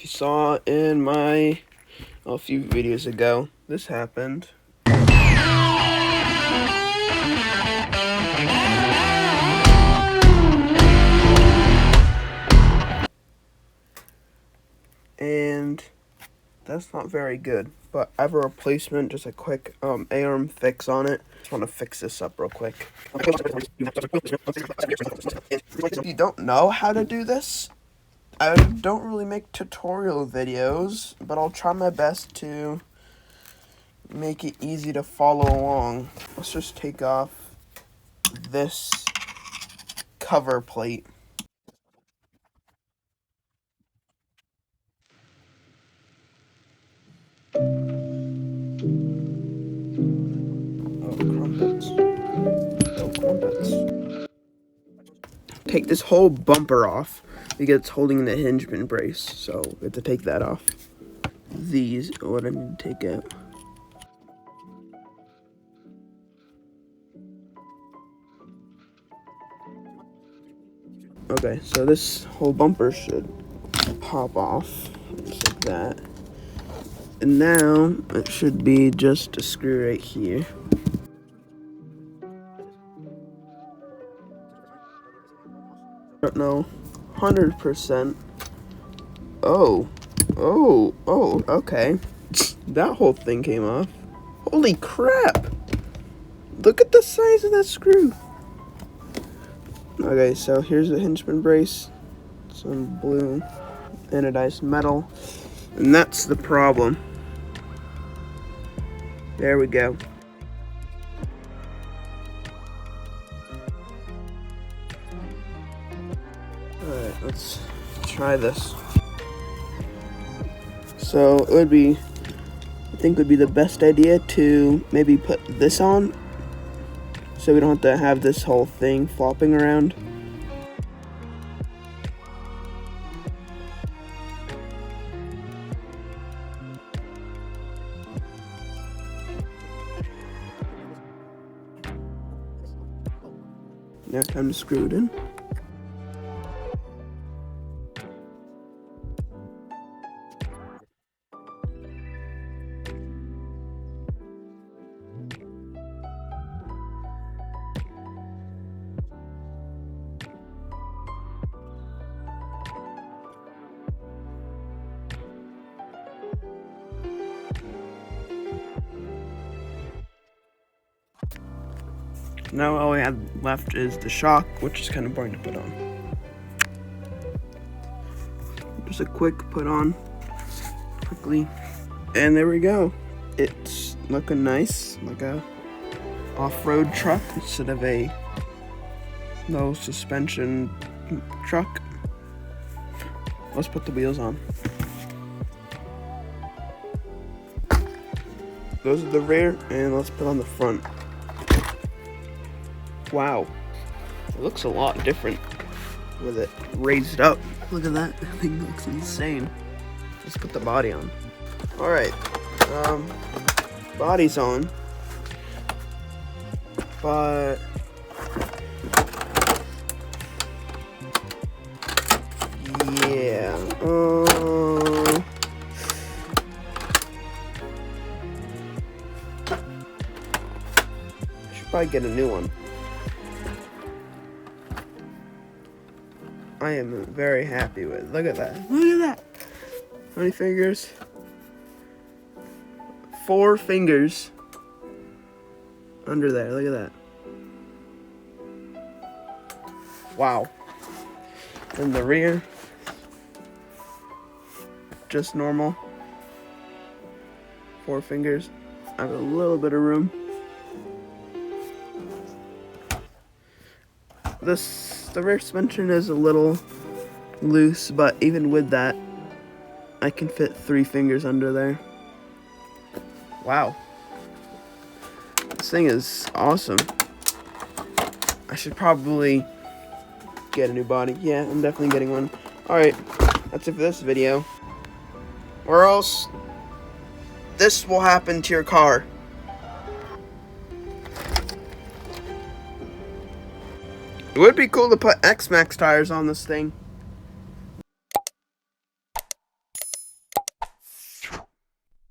saw in a few videos ago, this happened. And that's not very good. But I have a replacement, just a quick A-arm fix on it. Just want to fix this up real quick. If you don't know how to do this, I don't really make tutorial videos, but I'll try my best to make it easy to follow along. Let's just take off this cover plate. Take this whole bumper off because it's holding the hingement brace, so we have to take that off. These are what I need to take out. Okay, so this whole bumper should pop off, just like that. And now it should be just a screw right here. I don't know, 100%. Oh, okay. That whole thing came off. Holy crap! Look at the size of that screw. Okay, so here's the hingement brace. Some blue anodized metal. And that's the problem. There we go. Alright, let's try this. So it would be, I think would be the best idea to maybe put this on, so we don't have to have this whole thing flopping around. Now time to screw it in. Now all we have left is the shock, which is kind of boring to put on. Just a quick put on, quickly, and there we go. It's looking nice, like a off-road truck instead of a no suspension truck. Let's put the wheels on. Those are the rear, and let's put on the front. Wow, it looks a lot different with it raised up. Look at that, that thing looks insane. Let's put the body on. All right, body's on, but yeah, I should probably get a new one. I am very happy with. Look at that. Look at that. How many fingers? 4 fingers under there. Look at that. Wow. And the rear, just normal. 4 fingers. I have a little bit of room. The rear suspension is a little loose, but even with that, I can fit 3 fingers under there. Wow. This thing is awesome. I should probably get a new body. Yeah, I'm definitely getting one. Alright, that's it for this video. Or else, this will happen to your car. It would be cool to put X-Max tires on this thing.